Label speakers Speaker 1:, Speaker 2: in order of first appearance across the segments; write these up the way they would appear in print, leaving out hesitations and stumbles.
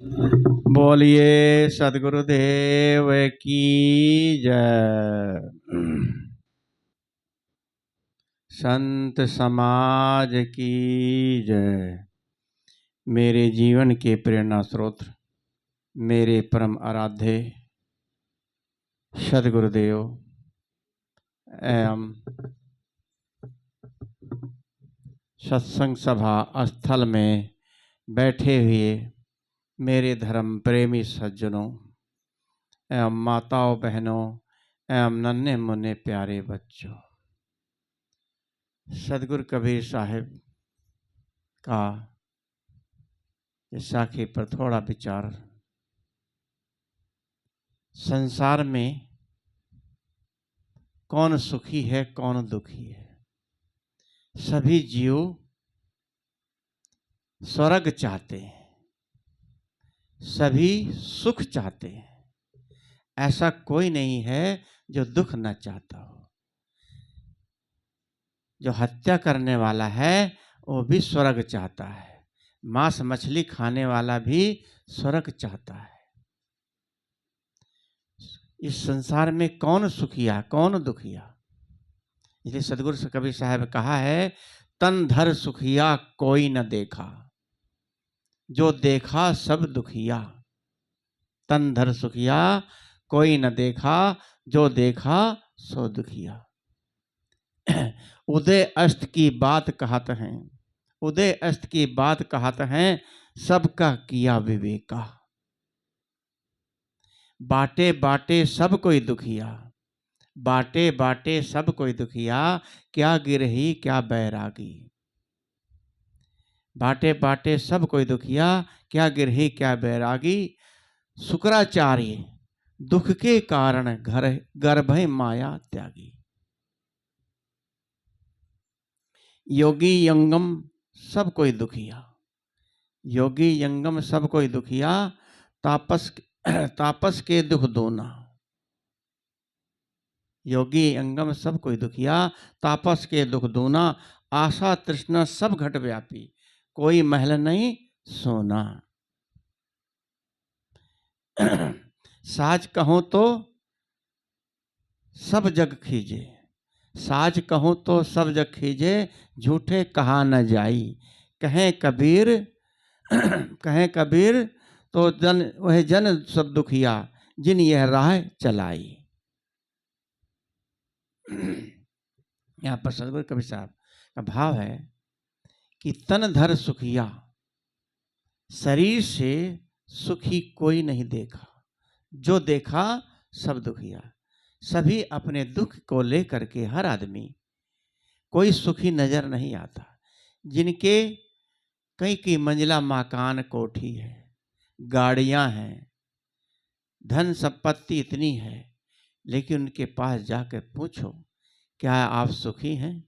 Speaker 1: बोलिए सदगुरुदेव की जय। संत समाज की जय। मेरे जीवन के प्रेरणा स्रोत मेरे परम आराध्य सदगुरुदेव एवं सत्संग सभा स्थल में बैठे हुए मेरे धर्म प्रेमी सज्जनों एवं माताओं बहनों एवं नन्हे मुन्ने प्यारे बच्चों, सदगुरु कबीर साहिब का साखी पर थोड़ा विचार। संसार में कौन सुखी है कौन दुखी है? सभी जीव स्वर्ग चाहते हैं, सभी सुख चाहते हैं। ऐसा कोई नहीं है जो दुख न चाहता हो। जो हत्या करने वाला है वो भी स्वर्ग चाहता है, मांस मछली खाने वाला भी स्वर्ग चाहता है। इस संसार में कौन सुखिया कौन दुखिया? इसलिए सदगुरु कबीर साहब कहा है, तन धर सुखिया कोई न देखा, जो देखा सब दुखिया। तन धर सुखिया कोई न देखा, जो देखा सो दुखिया। उदय अस्त की बात कहत हैं, उदय अस्त की बात कहत हैं, सबका किया विवेका। बाटे बाटे सब कोई दुखिया, बाटे बाटे सब कोई दुखिया, क्या गिरही क्या बैरागी। बाटे बाटे सब कोई दुखिया, क्या गिरही क्या बैरागी। शुक्राचार्य दुख के कारण घर गर्भ माया त्यागी। योगी यंगम सब कोई दुखिया, योगी यंगम सब कोई दुखिया, तापस के दुख दोना। योगी अंगम सब कोई दुखिया, तापस के दुख दोना। आशा तृष्णा सब घट व्यापी, कोई महल नहीं सोना। साज कहूं तो सब जग खीजे, साज कहूं तो सब जग खीजे, झूठे कहा न जाई। कहें कबीर कहें कबीर तो वह जन सब दुखिया, जिन यह राह चलाई। यहाँ पर सदगुरु कबीर साहब का भाव है कि तन धर सुखिया, शरीर से सुखी कोई नहीं देखा, जो देखा सब दुखिया। सभी अपने दुख को लेकर के हर आदमी कोई सुखी नजर नहीं आता। जिनके कई की मंजिला मकान कोठी है, गाड़ियां हैं, धन संपत्ति इतनी है, लेकिन उनके पास जाकर पूछो क्या आप सुखी हैं?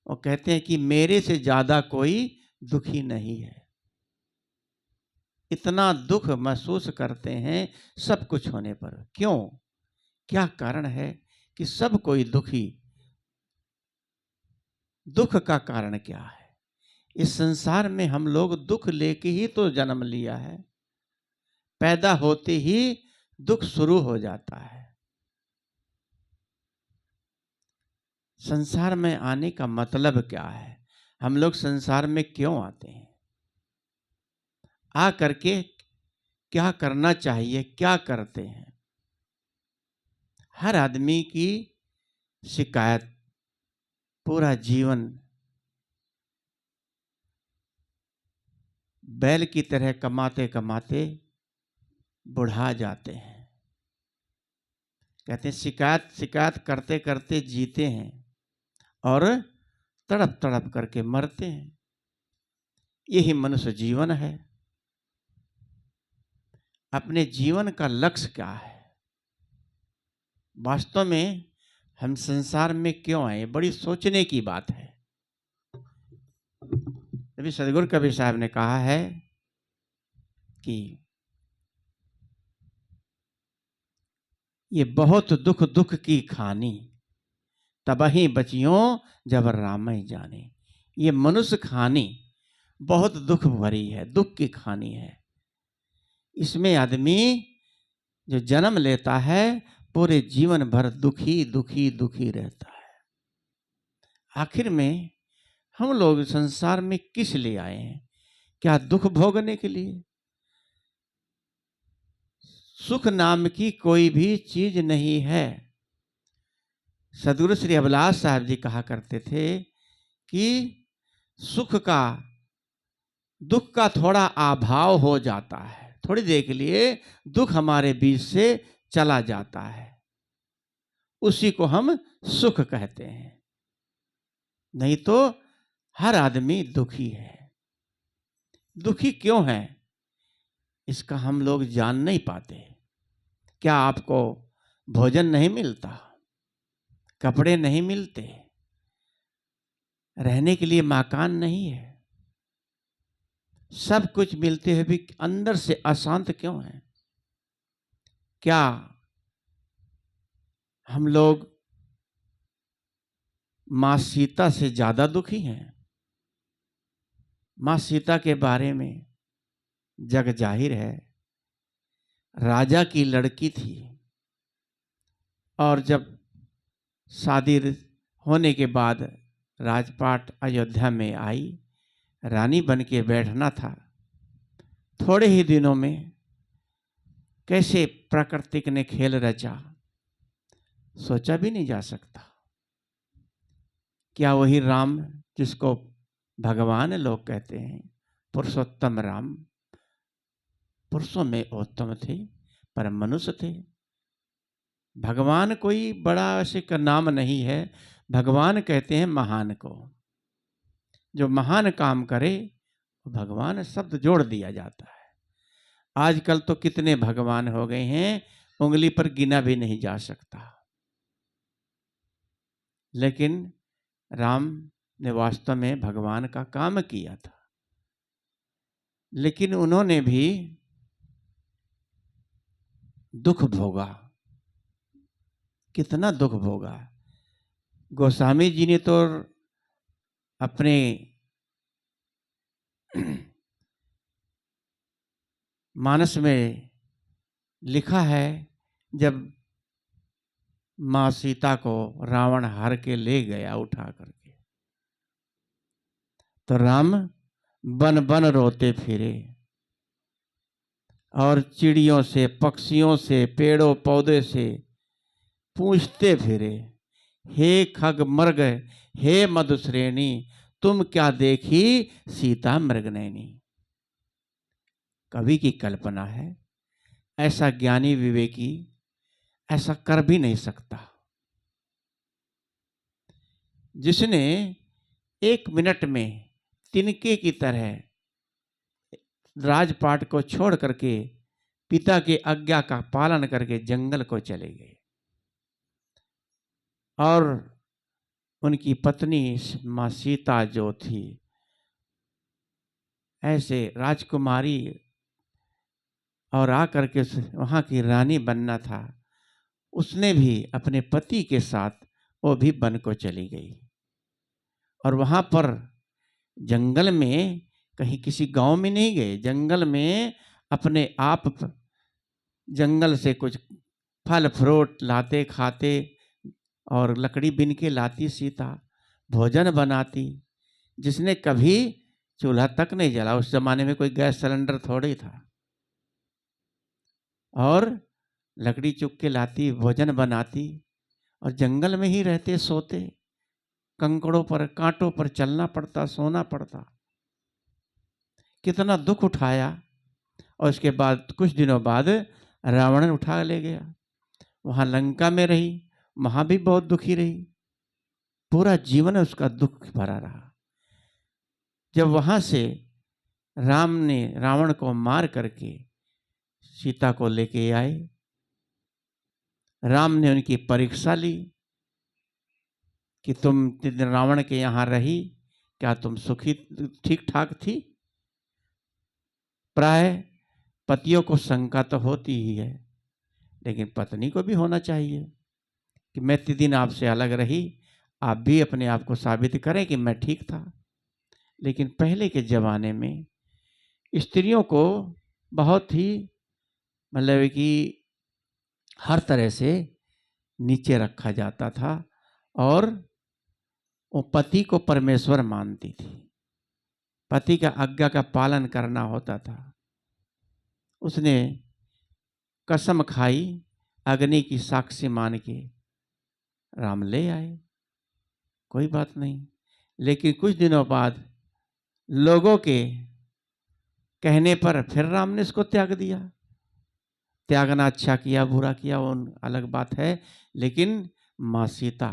Speaker 1: वो कहते हैं कि मेरे से ज्यादा कोई दुखी नहीं है। इतना दुख महसूस करते हैं सब कुछ होने पर। क्यों? क्या कारण है कि सब कोई दुखी? दुख का कारण क्या है? इस संसार में हम लोग दुख लेके ही तो जन्म लिया है। पैदा होते ही दुख शुरू हो जाता है। संसार में आने का मतलब क्या है? हम लोग संसार में क्यों आते हैं? आ करके क्या करना चाहिए, क्या करते हैं? हर आदमी की शिकायत, पूरा जीवन बैल की तरह कमाते कमाते बुढ़ा जाते हैं। कहते हैं शिकायत शिकायत करते करते जीते हैं और तड़प तड़प करके मरते हैं। यही मनुष्य जीवन है। अपने जीवन का लक्ष्य क्या है? वास्तव में हम संसार में क्यों आए, बड़ी सोचने की बात है। तभी सदगुरु कबीर साहब ने कहा है कि ये बहुत दुख दुख की खानी, तबही बचियों जब राम जाने। ये मनुष्य खानी बहुत दुख भरी है, दुख की खानी है। इसमें आदमी जो जन्म लेता है पूरे जीवन भर दुखी दुखी दुखी रहता है। आखिर में हम लोग संसार में किस लिए आए हैं? क्या दुख भोगने के लिए? सुख नाम की कोई भी चीज नहीं है। सदगुरु श्री अभिलाष साहब जी कहा करते थे कि सुख का दुख का थोड़ा अभाव हो जाता है, थोड़ी देर के लिए दुख हमारे बीच से चला जाता है, उसी को हम सुख कहते हैं। नहीं तो हर आदमी दुखी है। दुखी क्यों है इसका हम लोग जान नहीं पाते। क्या आपको भोजन नहीं मिलता, कपड़े नहीं मिलते, रहने के लिए मकान नहीं है, सब कुछ मिलते हुए भी अंदर से अशांत क्यों है? क्या हम लोग मां सीता से ज्यादा दुखी हैं? मां सीता के बारे में जग जाहिर है, राजा की लड़की थी और जब शादी होने के बाद राजपाट अयोध्या में आई, रानी बन के बैठना था। थोड़े ही दिनों में कैसे प्राकृतिक ने खेल रचा, सोचा भी नहीं जा सकता। क्या वही राम जिसको भगवान लोग कहते हैं, पुरुषोत्तम राम, पुरुषों में उत्तम थे पर मनुष्य थे। भगवान कोई बड़ा ऐसे का नाम नहीं है, भगवान कहते हैं महान को। जो महान काम करे भगवान शब्द जोड़ दिया जाता है। आजकल तो कितने भगवान हो गए हैं, उंगली पर गिना भी नहीं जा सकता। लेकिन राम ने वास्तव में भगवान का काम किया था, लेकिन उन्होंने भी दुख भोगा। कितना दुख भोगा। गोस्वामी जी ने तो अपने मानस में लिखा है, जब मां सीता को रावण हर के ले गया उठा करके, तो राम बन बन रोते फिरे और चिड़ियों से, पक्षियों से, पेड़ों पौधे से पूछते फिरे, हे खग मृग, हे मधुश्रेणी, तुम क्या देखी सीता मृगनयनी। कवि की कल्पना है, ऐसा ज्ञानी विवेकी ऐसा कर भी नहीं सकता। जिसने 1 मिनट में तिनके की तरह राजपाट को छोड़ करके पिता की आज्ञा का पालन करके जंगल को चले गए और उनकी पत्नी मां सीता जो थी, ऐसे राजकुमारी और आकर के वहां की रानी बनना था, उसने भी अपने पति के साथ वो भी वन को चली गई। और वहां पर जंगल में, कहीं किसी गांव में नहीं गए, जंगल में अपने आप जंगल से कुछ फल फ्रूट लाते खाते और लकड़ी बिन के लाती सीता, भोजन बनाती। जिसने कभी चूल्हा तक नहीं जला, उस जमाने में कोई गैस सिलेंडर थोड़े ही था, और लकड़ी चुग के लाती, भोजन बनाती और जंगल में ही रहते सोते, कंकड़ों पर कांटों पर चलना पड़ता, सोना पड़ता। कितना दुख उठाया। और उसके बाद कुछ दिनों बाद रावण उठा ले गया। वहां लंका में रही, वहां भी बहुत दुखी रही, पूरा जीवन उसका दुख भरा रहा। जब वहां से राम ने रावण को मार करके सीता को लेके आए, राम ने उनकी परीक्षा ली कि तुम रावण के यहां रही, क्या तुम सुखी ठीक ठाक थी? प्राय पतियों को शंका तो होती ही है, लेकिन पत्नी को भी होना चाहिए कि मैं इतने दिन आपसे अलग रही, आप भी अपने आप को साबित करें कि मैं ठीक था। लेकिन पहले के जमाने में स्त्रियों को बहुत ही मतलब कि हर तरह से नीचे रखा जाता था और वो पति को परमेश्वर मानती थी, पति का आज्ञा का पालन करना होता था। उसने कसम खाई, अग्नि की साक्षी मान के राम ले आए, कोई बात नहीं। लेकिन कुछ दिनों बाद लोगों के कहने पर फिर राम ने इसको त्याग दिया। त्यागना अच्छा किया बुरा किया वो अलग बात है, लेकिन माँ सीता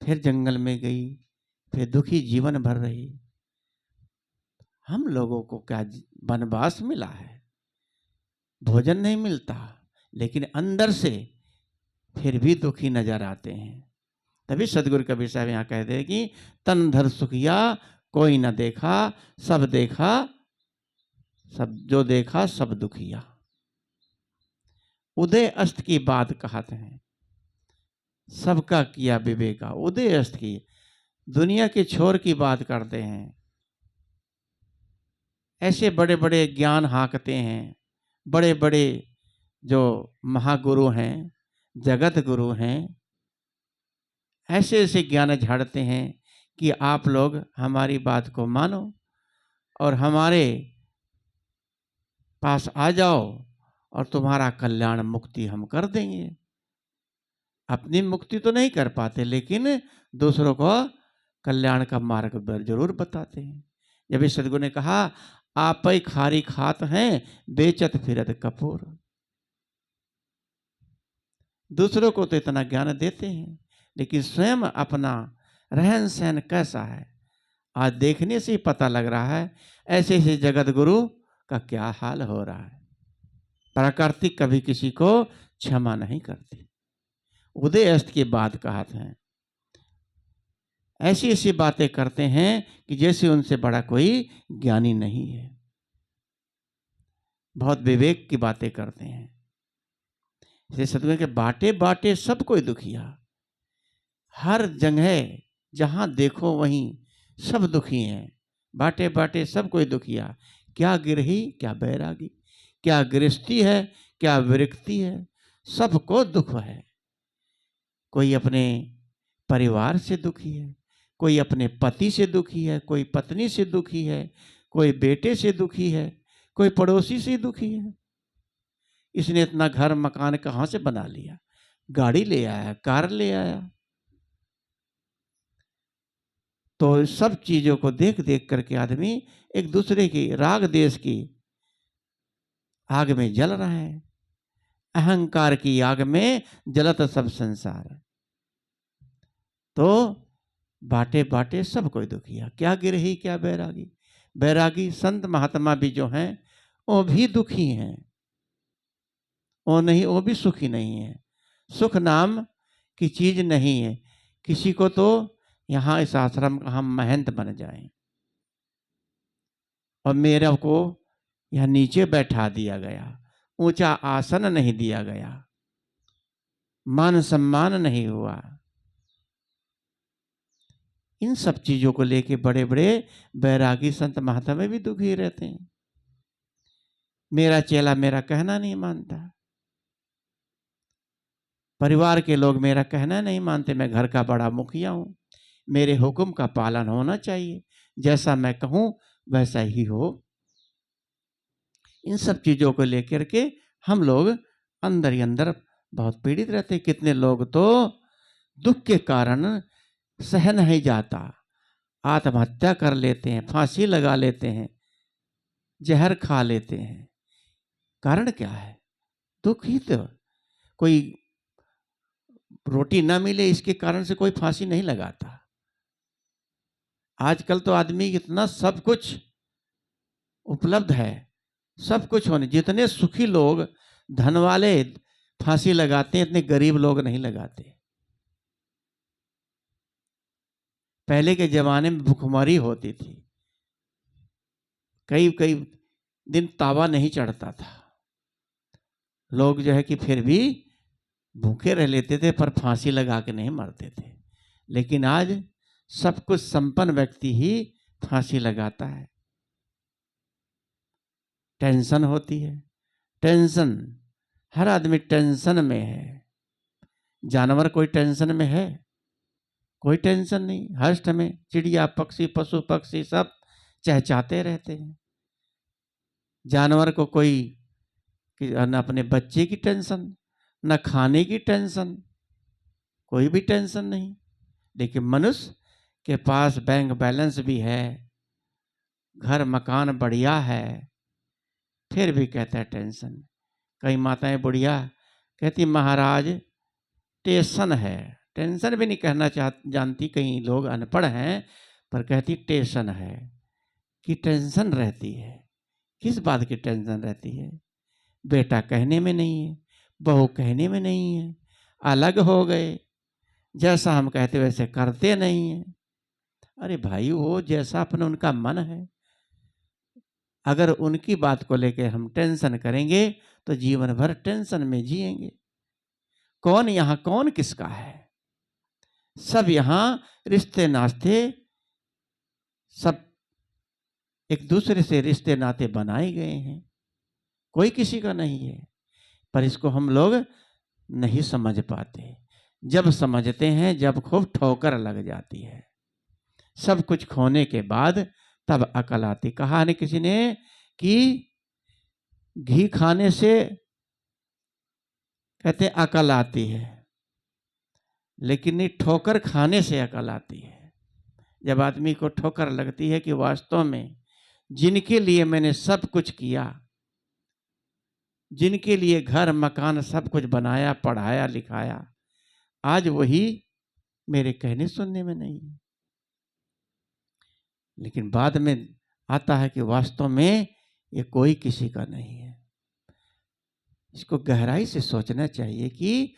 Speaker 1: फिर जंगल में गई, फिर दुखी जीवन भर रही। हम लोगों को क्या वनवास मिला है, भोजन नहीं मिलता, लेकिन अंदर से फिर भी दुखी नजर आते हैं। तभी सदगुरु कबीर साहब यहाँ कहते हैं कि तन धर सुखिया कोई न देखा, सब देखा सब जो देखा सब दुखिया। उदय अस्त की बात कहते हैं, सबका किया विवेका। उदय अस्त की, दुनिया के छोर की बात करते हैं। ऐसे बड़े बड़े ज्ञान हाँकते हैं, बड़े बड़े जो महागुरु हैं, जगत गुरु हैं, ऐसे ऐसे ज्ञान झाड़ते हैं कि आप लोग हमारी बात को मानो और हमारे पास आ जाओ और तुम्हारा कल्याण मुक्ति हम कर देंगे। अपनी मुक्ति तो नहीं कर पाते, लेकिन दूसरों को कल्याण का मार्ग जरूर बताते हैं। जब इस सदगुरु ने कहा आप ही खारी खात हैं बेचत फिरत कपूर। दूसरों को तो इतना ज्ञान देते हैं, लेकिन स्वयं अपना रहन सहन कैसा है आज देखने से ही पता लग रहा है। ऐसे ऐसे जगत गुरु का क्या हाल हो रहा है। प्रकृति कभी किसी को क्षमा नहीं करती। उदय अस्त की बात कहते हैं, ऐसी ऐसी बातें करते हैं कि जैसे उनसे बड़ा कोई ज्ञानी नहीं है। बहुत विवेक की बातें करते हैं। जैसे सदगुरु के बाटे बाटे सब कोई दुखिया, हर जगह जहां देखो वहीं सब दुखी हैं। बाटे बाटे सब कोई दुखिया, क्या गिरही क्या बैरागी, क्या गृहस्थी है क्या विरक्ति है, सबको दुख है। कोई अपने परिवार से दुखी है, कोई अपने पति से दुखी है, कोई पत्नी से दुखी है, कोई बेटे से दुखी है, कोई पड़ोसी से दुखी है। इसने इतना घर मकान कहाँ से बना लिया, गाड़ी ले आया, कार ले आया। तो सब चीजों को देख देख करके आदमी एक दूसरे की राग देश की आग में जल रहा है। अहंकार की आग में जलत सब संसार। तो बाटे बाटे सब कोई दुखिया, क्या गिरही क्या बैरागी। बैरागी संत महात्मा भी जो हैं वो भी दुखी हैं, वो भी सुखी नहीं है। सुख नाम की चीज नहीं है। किसी को तो यहाँ इस आश्रम का हम महंत बन जाएं और मेरे को यहाँ नीचे बैठा दिया गया, ऊंचा आसन नहीं दिया गया, मान सम्मान नहीं हुआ। इन सब चीजों को लेके बड़े बड़े बैरागी संत महात्मा भी दुखी रहते हैं। मेरा चेला मेरा कहना नहीं मानता, परिवार के लोग मेरा कहना नहीं मानते, मैं घर का बड़ा मुखिया हूं, मेरे हुक्म का पालन होना चाहिए, जैसा मैं कहूं वैसा ही हो। इन सब चीजों को लेकर के हम लोग अंदर ही अंदर बहुत पीड़ित रहते हैं। कितने लोग तो दुख के कारण सह नहीं जाता, आत्महत्या कर लेते हैं, फांसी लगा लेते हैं, जहर खा लेते हैं। कारण क्या है? दुख ही तो। कोई रोटी ना मिले इसके कारण से कोई फांसी नहीं लगाता। आजकल तो आदमी इतना सब कुछ उपलब्ध है, सब कुछ होने, जितने सुखी लोग धन वाले फांसी लगाते हैं, इतने गरीब लोग नहीं लगाते। पहले के जमाने में भुखमरी होती थी, कई कई दिन तावा नहीं चढ़ता था, लोग जो है कि फिर भी भूखे रह लेते थे पर फांसी लगा के नहीं मरते थे। लेकिन आज सब कुछ संपन्न व्यक्ति ही फांसी लगाता है। टेंशन होती है, टेंशन, हर आदमी टेंशन में है। जानवर कोई टेंशन में है? कोई टेंशन नहीं, हर्ष में चिड़िया पक्षी पशु पक्षी सब चहचहाते रहते हैं। जानवर को कोई न अपने बच्चे की टेंशन, न खाने की टेंशन, कोई भी टेंशन नहीं। लेकिन मनुष्य के पास बैंक बैलेंस भी है, घर मकान बढ़िया है, फिर भी कहता है टेंशन। कई माताएं बुढ़िया कहती महाराज टेंशन है, टेंशन भी नहीं कहना जानती, कई लोग अनपढ़ हैं, पर कहती टेंशन है। कि टेंशन रहती है, किस बात की टेंशन रहती है? बेटा कहने में नहीं है, बहू कहने में नहीं है, अलग हो गए, जैसा हम कहते वैसे करते नहीं है। अरे भाई वो जैसा अपने उनका मन है, अगर उनकी बात को लेकर हम टेंशन करेंगे तो जीवन भर टेंशन में जिएंगे। कौन यहां कौन किसका है? सब यहां रिश्ते नाते, सब एक दूसरे से रिश्ते नाते बनाए गए हैं, कोई किसी का नहीं है। पर इसको हम लोग नहीं समझ पाते। जब समझते हैं जब खूब ठोकर लग जाती है, सब कुछ खोने के बाद तब अकल आती। कहा है किसी ने कि घी खाने से कहते अकल आती है, लेकिन ये ठोकर खाने से अकल आती है। जब आदमी को ठोकर लगती है कि वास्तव में जिनके लिए मैंने सब कुछ किया, जिनके लिए घर मकान सब कुछ बनाया पढ़ाया लिखाया, आज वही मेरे कहने सुनने में नहीं है। लेकिन बाद में आता है कि वास्तव में ये कोई किसी का नहीं है। इसको गहराई से सोचना चाहिए कि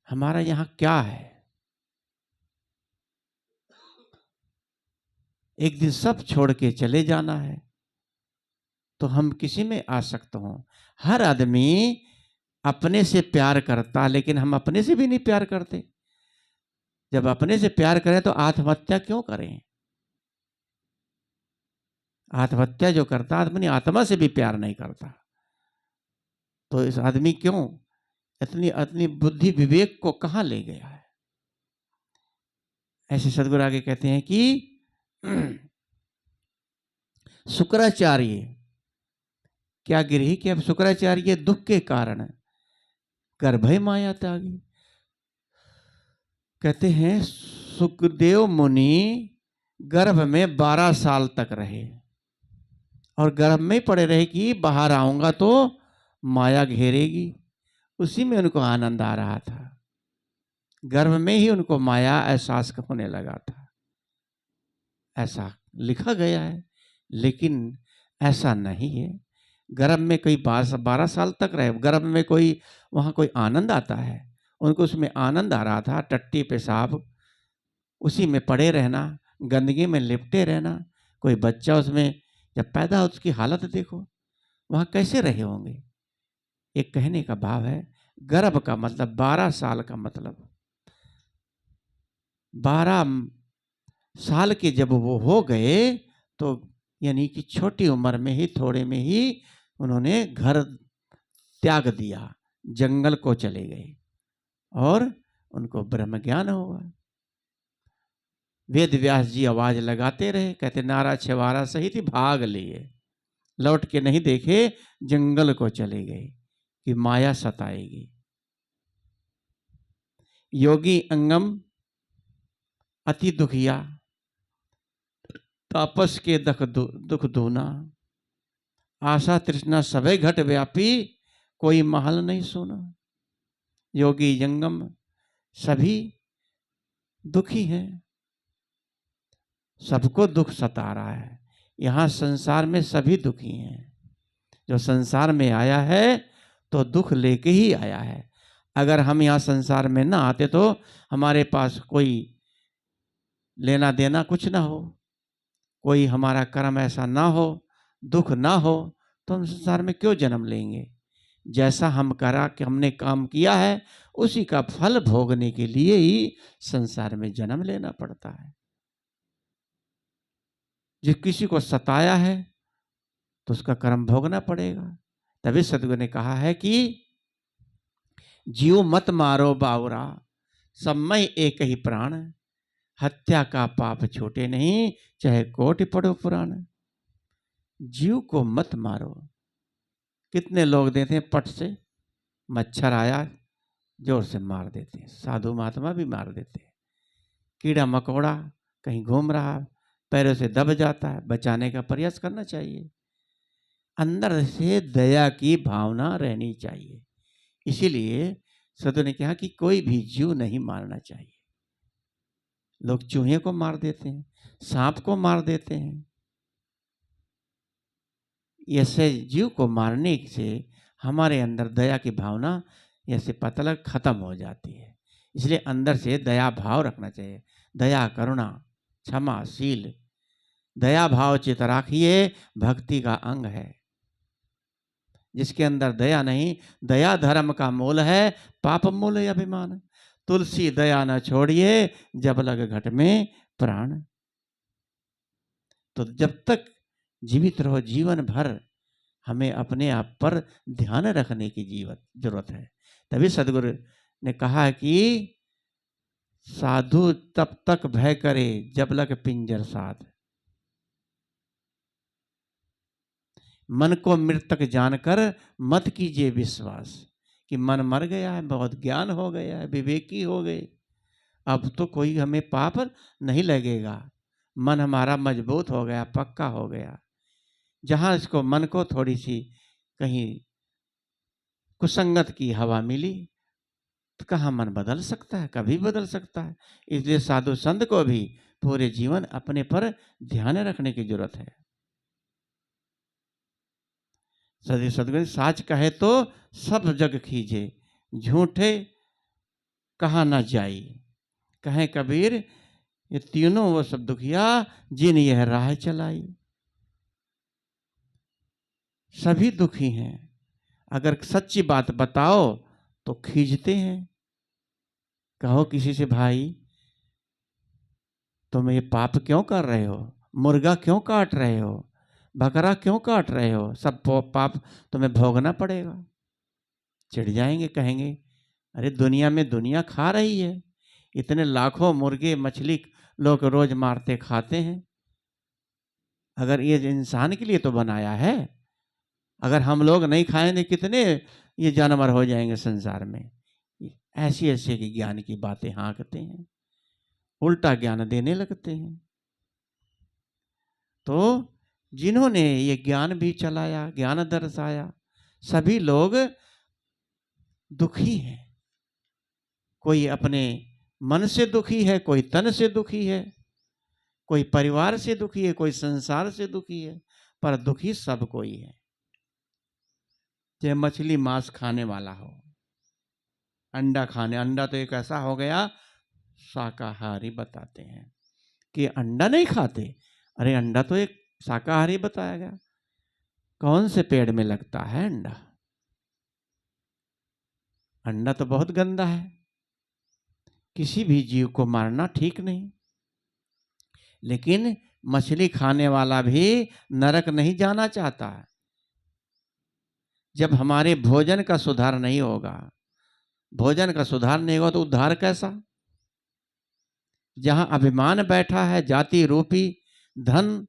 Speaker 1: हमारा यहां क्या है। एक दिन सब छोड़ के चले जाना है, तो हम किसी में आसक्त हों। हर आदमी अपने से प्यार करता, लेकिन हम अपने से भी नहीं प्यार करते। जब अपने से प्यार करें तो आत्महत्या क्यों करें? आत्महत्या जो करता अपनी आत्मा से भी प्यार नहीं करता, तो इस आदमी क्यों इतनी इतनी बुद्धि विवेक को कहां ले गया है? ऐसे सदगुरु आगे कहते हैं कि शुक्राचार्य क्या गिरही कि अब शुक्राचार्य दुख के कारण गर्भय माया त्यागी। कहते हैं सुखदेव मुनि गर्भ में 12 साल तक रहे, और गर्भ में पड़े रहे कि बाहर आऊंगा तो माया घेरेगी। उसी में उनको आनंद आ रहा था, गर्भ में ही उनको माया एहसास होने लगा था, ऐसा लिखा गया है। लेकिन ऐसा नहीं है। गर्भ में कोई 12 साल तक रहे, गर्भ में कोई वहाँ कोई आनंद आता है? उनको उसमें आनंद आ रहा था। टट्टी पेशाब उसी में पड़े रहना, गंदगी में लिपटे रहना। कोई बच्चा उसमें जब पैदा हो उसकी हालत देखो, वहाँ कैसे रहे होंगे। एक कहने का भाव है, गर्भ का मतलब 12 साल का मतलब 12 साल के जब वो हो गए तो यानी कि छोटी उम्र में ही, थोड़े में ही उन्होंने घर त्याग दिया, जंगल को चले गए और उनको ब्रह्म ज्ञान हुआ। वेद व्यास जी आवाज लगाते रहे, कहते नारा छवारा सहित भाग लिए, लौट के नहीं देखे, जंगल को चले गए कि माया सताएगी। योगी अंगम अति दुखिया, तापस के दुख दूना, आशा तृष्णा सभे घट व्यापी, कोई महल नहीं सुना। योगी जंगम सभी दुखी हैं, सबको दुख सता रहा है। यहाँ संसार में सभी दुखी हैं। जो संसार में आया है तो दुख लेके ही आया है। अगर हम यहाँ संसार में ना आते तो हमारे पास कोई लेना देना कुछ ना हो, कोई हमारा कर्म ऐसा ना हो, दुख ना हो, तो हम संसार में क्यों जन्म लेंगे? जैसा हम करा कि हमने काम किया है उसी का फल भोगने के लिए ही संसार में जन्म लेना पड़ता है। जो किसी को सताया है तो उसका कर्म भोगना पड़ेगा। तभी सदगुरु ने कहा है कि जीव मत मारो बावरा, समय एक ही प्राण, हत्या का पाप छोटे नहीं, चाहे कोटि पढ़ो पुराण। जीव को मत मारो। कितने लोग देते हैं पट से, मच्छर आया जोर से मार देते हैं, साधु महात्मा भी मार देते हैं। कीड़ा मकोड़ा कहीं घूम रहा, पैरों से दब जाता है, बचाने का प्रयास करना चाहिए। अंदर से दया की भावना रहनी चाहिए। इसीलिए सदगुरु ने कहा कि कोई भी जीव नहीं मारना चाहिए। लोग चूहे को मार देते हैं, सांप को मार देते हैं। ऐसे जीव को मारने से हमारे अंदर दया की भावना ऐसे पता लग खत्म हो जाती है। इसलिए अंदर से दया भाव रखना चाहिए। दया, करुणा, क्षमा, शील, दया भाव चित राखिए भक्ति का अंग है। जिसके अंदर दया नहीं, दया धर्म का मूल है, पाप मूल है अभिमान। तुलसी दया न छोड़िए, जब लग घट में प्राण। तो जब तक जीवित रहो, जीवन भर हमें अपने आप पर ध्यान रखने की जरूरत है। तभी सदगुरु ने कहा कि साधु तब तक भय करे, जब लग पिंजर साध। मन को मृतक जानकर मत कीजिए विश्वास, कि मन मर गया है, बहुत ज्ञान हो गया है, विवेकी हो गए, अब तो कोई हमें पाप नहीं लगेगा। मन हमारा मजबूत हो गया, पक्का हो गया। जहां इसको मन को थोड़ी सी कहीं कुसंगत की हवा मिली तो कहाँ मन बदल सकता है, कभी बदल सकता है। इसलिए साधु संत को भी पूरे जीवन अपने पर ध्यान रखने की जरूरत है। सदगुरु साच कहे तो सब जग खींचे, झूठे कहा न जाई। कहे कबीर ये तीनों वो सब दुखिया, जिन यह राह चलाई। सभी दुखी हैं, अगर सच्ची बात बताओ तो खींचते हैं। कहो किसी से, भाई तुम ये पाप क्यों कर रहे हो, मुर्गा क्यों काट रहे हो, बकरा क्यों काट रहे हो, सब पाप तुम्हें भोगना पड़ेगा। चिढ़ जाएंगे, कहेंगे अरे दुनिया में दुनिया खा रही है, इतने लाखों मुर्गे मछली लोग रोज मारते खाते हैं। अगर ये इंसान के लिए तो बनाया है, अगर हम लोग नहीं खाएंगे कितने ये जानवर हो जाएंगे संसार में। ऐसी ऐसी की ज्ञान की बातें हाँकते हैं, उल्टा ज्ञान देने लगते हैं। तो जिन्होंने ये ज्ञान भी चलाया, ज्ञान दर्शाया, सभी लोग दुखी हैं। कोई अपने मन से दुखी है, कोई तन से दुखी है, कोई परिवार से दुखी है, कोई संसार से दुखी है, पर दुखी सब कोई है। चाहे मछली मांस खाने वाला हो, अंडा खाने, अंडा तो एक ऐसा हो गया शाकाहारी बताते हैं कि अंडा नहीं खाते। अरे अंडा तो एक शाकाहारी बताया गया। कौन से पेड़ में लगता है अंडा? अंडा तो बहुत गंदा है। किसी भी जीव को मारना ठीक नहीं। लेकिन मछली खाने वाला भी नरक नहीं जाना चाहता है। जब हमारे भोजन का सुधार नहीं होगा, भोजन का सुधार नहीं होगा तो उद्धार कैसा? जहां अभिमान बैठा है, जाति रूपी धन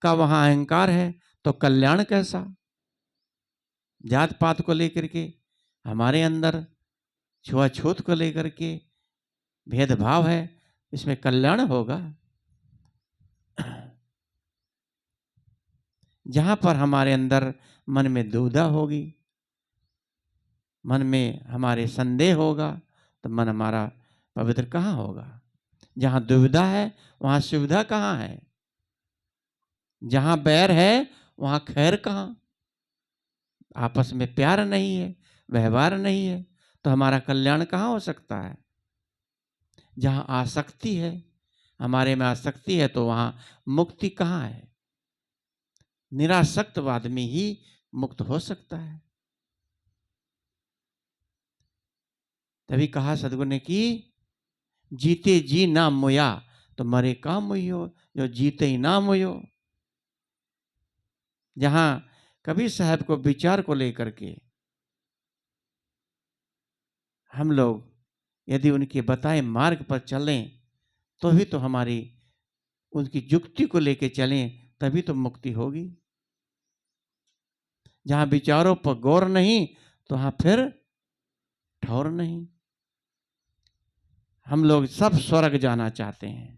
Speaker 1: का वहां अहंकार है, तो कल्याण कैसा? जात पात को लेकर के हमारे अंदर छुआछूत को लेकर के भेदभाव है, इसमें कल्याण होगा? जहां पर हमारे अंदर मन में दुविधा होगी, मन में हमारे संदेह होगा, तो मन हमारा पवित्र कहाँ होगा? जहां दुविधा है वहां सुविधा कहाँ है? जहां बैर है वहां खैर कहाँ? आपस में प्यार नहीं है, व्यवहार नहीं है, तो हमारा कल्याण कहाँ हो सकता है? जहां आसक्ति है, हमारे में आसक्ति है, तो वहां मुक्ति कहाँ है? निरासक्तवाद में ही मुक्त हो सकता है। तभी कहा सदगुरु ने कि जीते जी ना मोया, तो मरे का मोयो, जो जीते ही ना मोयो। जहां कबीर साहब को विचार को लेकर के हम लोग यदि उनके बताए मार्ग पर चलें तो ही तो हमारी उनकी युक्ति को लेके चलें तभी तो मुक्ति होगी। जहां विचारों पर गौर नहीं तो वहां फिर ठौर नहीं। हम लोग सब स्वर्ग जाना चाहते हैं,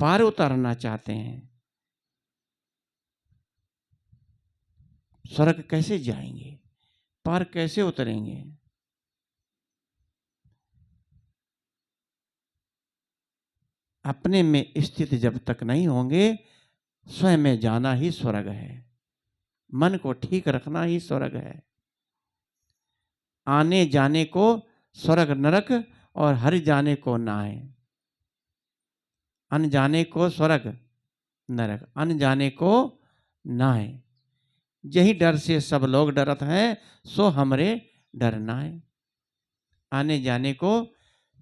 Speaker 1: पार उतारना चाहते हैं। स्वर्ग कैसे जाएंगे, पार कैसे उतरेंगे? अपने में स्थित जब तक नहीं होंगे, स्वयं में जाना ही स्वर्ग है। मन को ठीक रखना ही स्वर्ग है। आने जाने को स्वर्ग नरक और हर जाने को नाय। अनजाने को स्वर्ग नरक, अनजाने को नाय। यही डर से सब लोग डरत हैं, सो हमरे डरना है। आने जाने को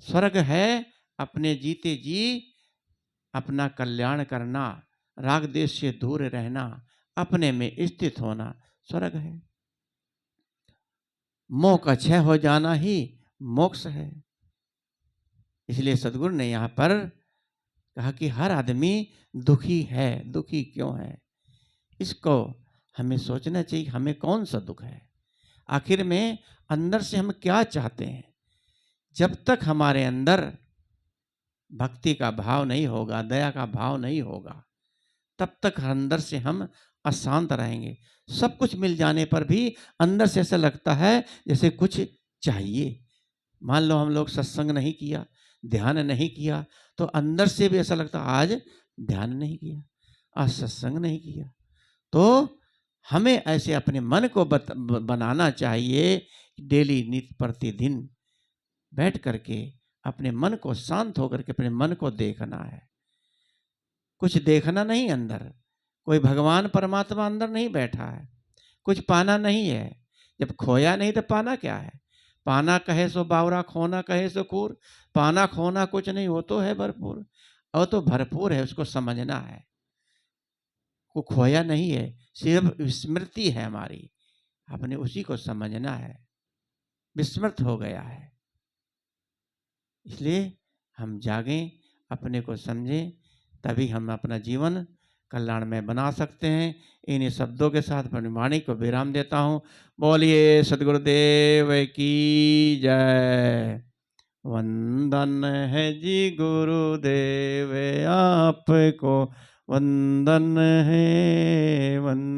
Speaker 1: स्वर्ग है, अपने जीते जी अपना कल्याण करना, राग देश से दूर रहना, अपने में स्थित होना स्वर्ग है। मोह का क्षय हो जाना ही मोक्ष है। इसलिए सदगुरु ने यहाँ पर कहा कि हर आदमी दुखी है। दुखी क्यों है, इसको हमें सोचना चाहिए। हमें कौन सा दुख है, आखिर में अंदर से हम क्या चाहते हैं? जब तक हमारे अंदर भक्ति का भाव नहीं होगा, दया का भाव नहीं होगा, तब तक अंदर से हम अशांत रहेंगे। सब कुछ मिल जाने पर भी अंदर से ऐसा लगता है जैसे कुछ चाहिए। मान लो हम लोग सत्संग नहीं किया, ध्यान नहीं किया, तो अंदर से भी ऐसा लगता आज ध्यान नहीं किया, आज सत्संग नहीं किया। तो हमें ऐसे अपने मन को बनाना चाहिए, डेली नित्य प्रतिदिन बैठ करके अपने मन को शांत होकर के अपने मन को देखना है। कुछ देखना नहीं अंदर, कोई भगवान परमात्मा अंदर नहीं बैठा है, कुछ पाना नहीं है। जब खोया नहीं तो पाना क्या है? पाना कहे सो बावरा, खोना कहे सो खूर। पाना खोना कुछ नहीं, वो तो है भरपूर, और तो भरपूर है, उसको समझना है। वो खोया नहीं है, सिर्फ स्मृति है हमारी, अपने उसी को समझना है। विस्मृत हो गया है, इसलिए हम जागें, अपने को समझें, तभी हम अपना जीवन कल्याण में बना सकते हैं। इन्हीं शब्दों के साथ अपनी वाणी को विराम देता हूँ। बोलिए सद्गुरुदेव की जय। वंदन है जी गुरुदेव आपको, वंदन है वंदन।